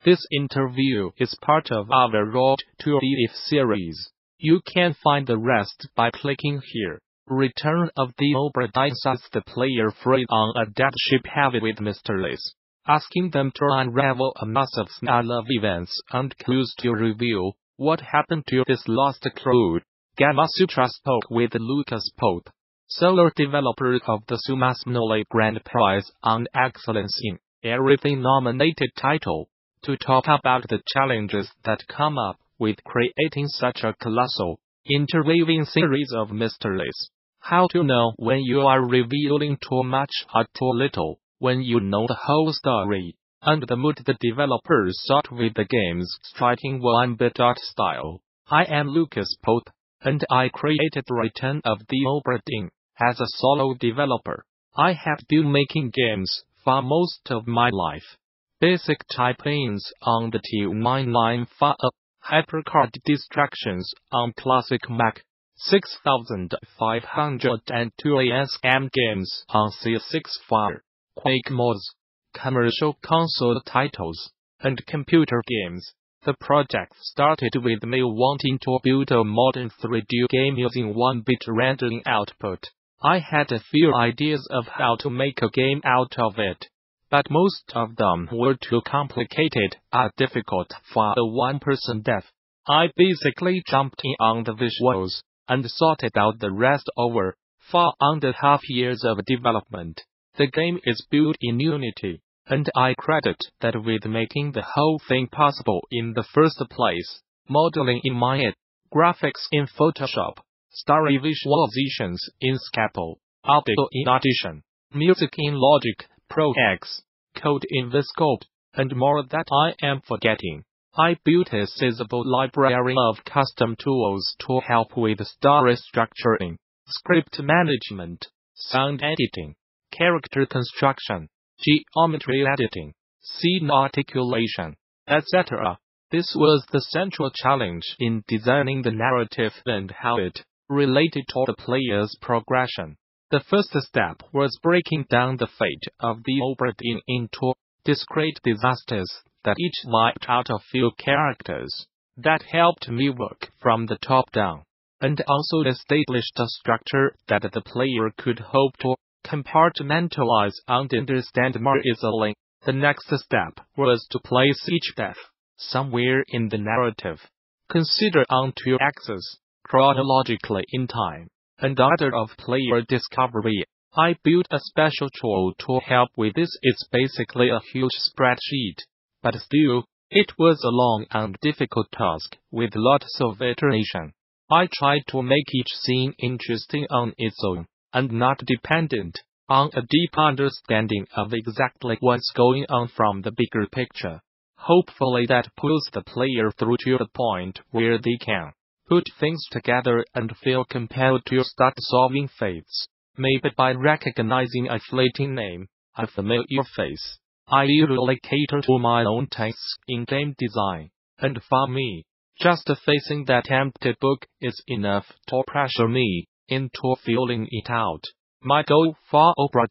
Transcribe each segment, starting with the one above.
This interview is part of our Road to IGF series. You can find the rest by clicking here. Return of the Obra sets the player free on a dead ship heavy with mysteries, asking them to unravel a massive snarl of events and clues to reveal what happened to this lost crew. Gamasutra spoke with Lucas Pope, solo developer of the Sumasmnole Grand Prize on Excellence in Everything nominated title, to talk about the challenges that come up with creating such a colossal, interweaving series of mysteries. How to know when you are revealing too much or too little, when you know the whole story, and the mood the developers sought with the game's striking one-bit art style. I am Lucas Pope, and I created Return of the Obra as a solo developer. I have been making games for most of my life. Basic type-ins on the T995, HyperCard distractions on classic Mac, 6502 ASM games on C64, Quake mods, commercial console titles, and computer games. The project started with me wanting to build a modern 3D game using 1-bit rendering output. I had a few ideas of how to make a game out of it, but most of them were too complicated or difficult for a one-person dev. I basically jumped in on the visuals and sorted out the rest over 4.5 years of development. The game is built in Unity, and I credit that with making the whole thing possible in the first place. Modeling in Maya, graphics in Photoshop, story visualizations in Scalpel, audio in Audition, music in Logic Pro X, code in VSCOPE, and more that I am forgetting. I built a sizable library of custom tools to help with story structuring, script management, sound editing, character construction, geometry editing, scene articulation, etc. This was the central challenge in designing the narrative and how it related to the player's progression. The first step was breaking down the fate of the Obra into discrete disasters that each wiped out a few characters. That helped me work from the top down, and also established a structure that the player could hope to compartmentalize and understand more easily. The next step was to place each death somewhere in the narrative. Consider on two axes, chronologically in time, and order of player discovery. I built a special tool to help with this. It's basically a huge spreadsheet, but still, it was a long and difficult task with lots of iteration. I tried to make each scene interesting on its own, and not dependent on a deep understanding of exactly what's going on from the bigger picture. Hopefully that pulls the player through to the point where they can put things together and feel compelled to start solving fates. Maybe by recognizing a fleeting name, a familiar face. I usually cater to my own tastes in game design, and for me, just facing that empty book is enough to pressure me into filling it out. My goal for Obra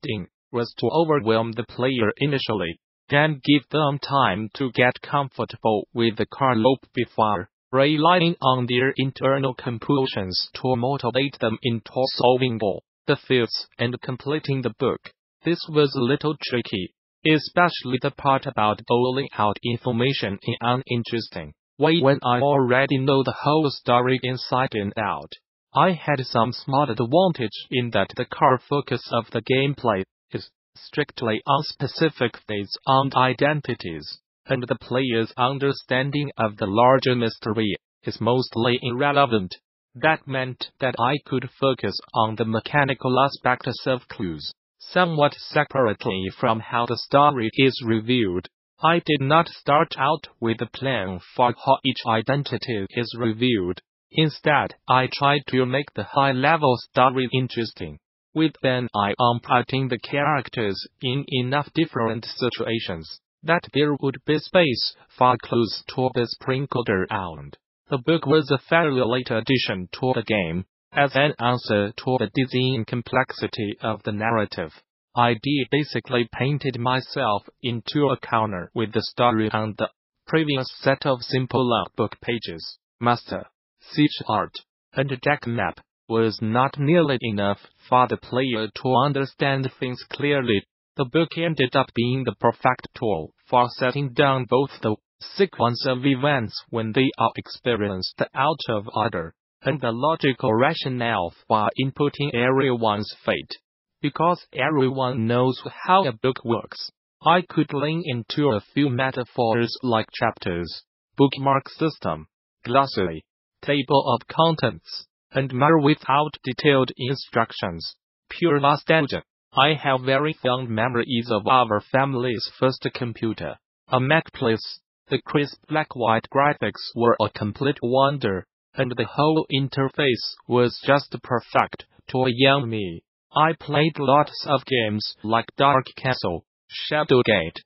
was to overwhelm the player initially, then give them time to get comfortable with the car loop before relying on their internal compulsions to motivate them into solving all the feats and completing the book. This was a little tricky, especially the part about doling out information in an uninteresting way when I already know the whole story inside and out. I had some small advantage in that the core focus of the gameplay is strictly on specific fates and identities, and the player's understanding of the larger mystery is mostly irrelevant. That meant that I could focus on the mechanical aspects of clues, somewhat separately from how the story is revealed. I did not start out with a plan for how each identity is revealed. Instead, I tried to make the high-level story interesting, with an eye on putting the characters in enough different situations that there would be space for clues to be sprinkled around. The book was a fairly late addition to the game, as an answer to the dizzying complexity of the narrative. I basically painted myself into a corner with the story and the previous set of simple logbook pages, master, siege art, and deck map was not nearly enough for the player to understand things clearly. The book ended up being the perfect tool for setting down both the sequence of events when they are experienced out of order, and the logical rationale for inputting everyone's fate. Because everyone knows how a book works, I could lean into a few metaphors like chapters, bookmark system, glossary, table of contents, and more without detailed instructions. Pure nostalgia. I have very fond memories of our family's first computer, a Mac Plus. The crisp black-white graphics were a complete wonder, and the whole interface was just perfect to a young me. I played lots of games like Dark Castle, Shadowgate,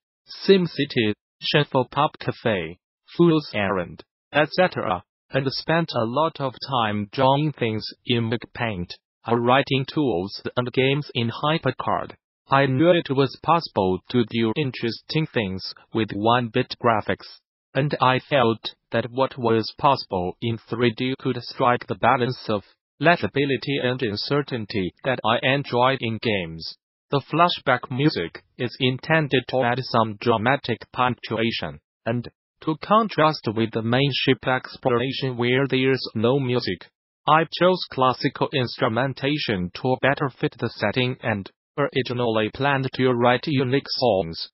SimCity, Shuffle Pop Cafe, Fool's Errand, etc., and spent a lot of time drawing things in MacPaint, writing tools and games in HyperCard. I knew it was possible to do interesting things with 1-bit graphics, and I felt that what was possible in 3D could strike the balance of legibility and uncertainty that I enjoyed in games. The flashback music is intended to add some dramatic punctuation, and to contrast with the main ship exploration where there's no music, I chose classical instrumentation to better fit the setting and originally planned to write unique songs,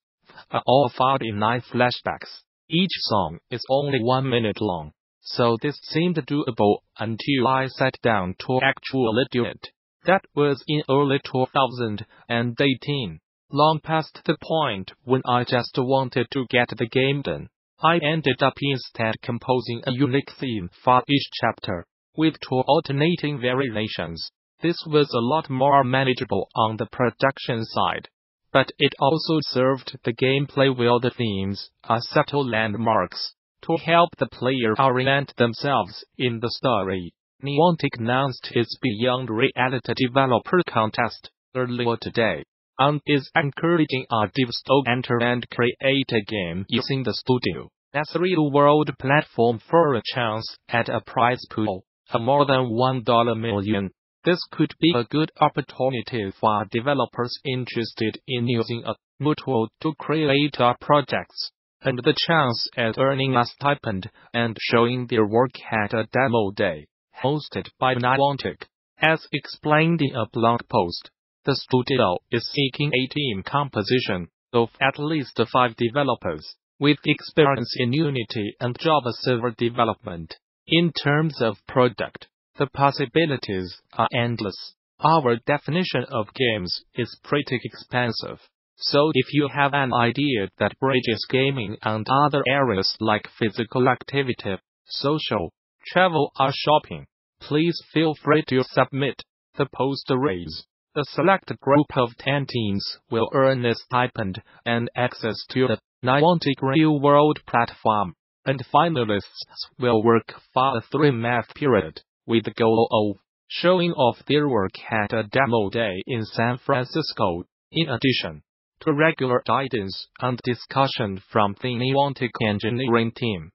all found in 9 flashbacks. Each song is only 1 minute long, so this seemed doable until I sat down to actually do it. That was in early 2018, long past the point when I just wanted to get the game done. I ended up instead composing a unique theme for each chapter, with 2 alternating variations. This was a lot more manageable on the production side, but it also served the gameplay well. The themes are subtle landmarks to help the player orient themselves in the story. Niantic announced its Beyond Reality Developer Contest earlier today, and is encouraging devs to enter and create a game using the studio as a real-world platform for a chance at a prize pool of more than $1 million. This could be a good opportunity for developers interested in using a new tool to create projects, and the chance at earning a stipend and showing their work at a demo day hosted by Niantic. As explained in a blog post, the studio is seeking a team composition of at least 5 developers with experience in Unity and Java server development. In terms of product, the possibilities are endless. Our definition of games is pretty expansive, so if you have an idea that bridges gaming and other areas like physical activity, social, travel or shopping, please feel free to submit. The post reads: a select group of 10 teams will earn a stipend and access to the Niantic real-world platform, and finalists will work for a 3-month period, with the goal of showing off their work at a demo day in San Francisco. In addition to regular guidance and discussion from the Niantic engineering team,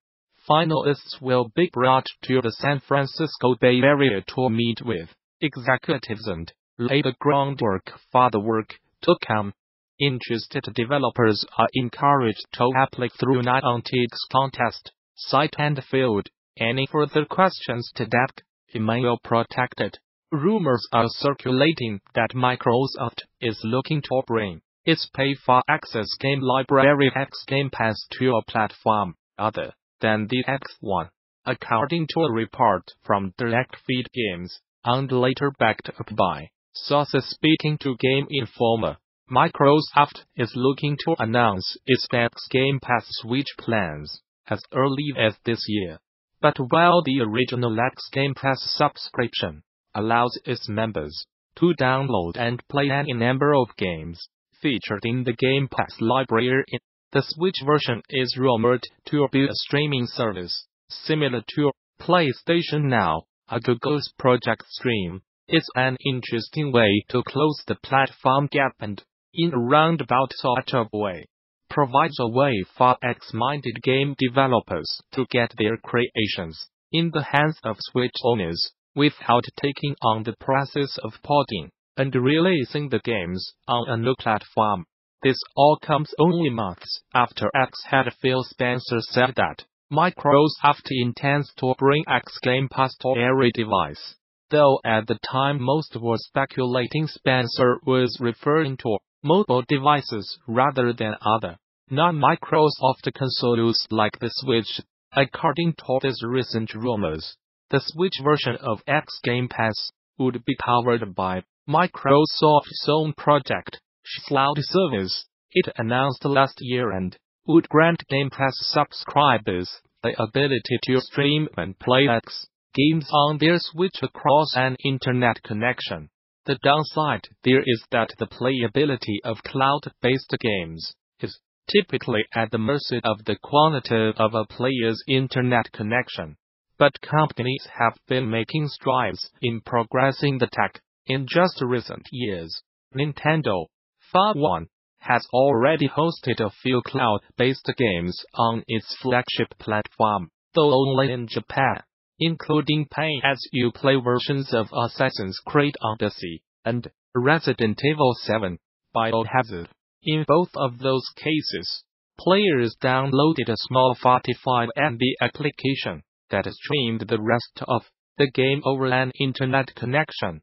finalists will be brought to the San Francisco Bay Area to meet with executives and lay the groundwork for the work to come. Interested developers are encouraged to apply through Niantic's contest site and field any further questions to that email protected. Rumors are circulating that Microsoft is looking to bring its pay-for-access game library X Game Pass to a platform other than the X1, according to a report from Direct Feed Games, and later backed up by sources speaking to Game Informer. Microsoft is looking to announce its X Game Pass Switch plans as early as this year. But while the original X Game Pass subscription allows its members to download and play any number of games featured in the Game Pass library, the Switch version is rumored to be a streaming service similar to PlayStation Now, a Google's Project Stream. It's an interesting way to close the platform gap and, in a roundabout sort of way, provides a way for X-minded game developers to get their creations in the hands of Switch owners without taking on the process of porting and releasing the games on a new platform. This all comes only months after X-head Phil Spencer said that Microsoft intends to bring X Game Pass to every device. Though at the time most were speculating Spencer was referring to mobile devices rather than other non-Microsoft consoles like the Switch. According to these recent rumors, the Switch version of X Game Pass would be powered by Microsoft's own project, cloud service it announced last year, and would grant Game Pass subscribers the ability to stream and play X games on their Switch across an internet connection. The downside there is that the playability of cloud-based games is typically at the mercy of the quality of a player's internet connection. But companies have been making strides in progressing the tech. In just recent years, Nintendo, for one, has already hosted a few cloud-based games on its flagship platform, though only in Japan, including pay-as-you-play versions of Assassin's Creed Odyssey and Resident Evil 7, Biohazard. In both of those cases, players downloaded a small 45 MB application that streamed the rest of the game over an internet connection.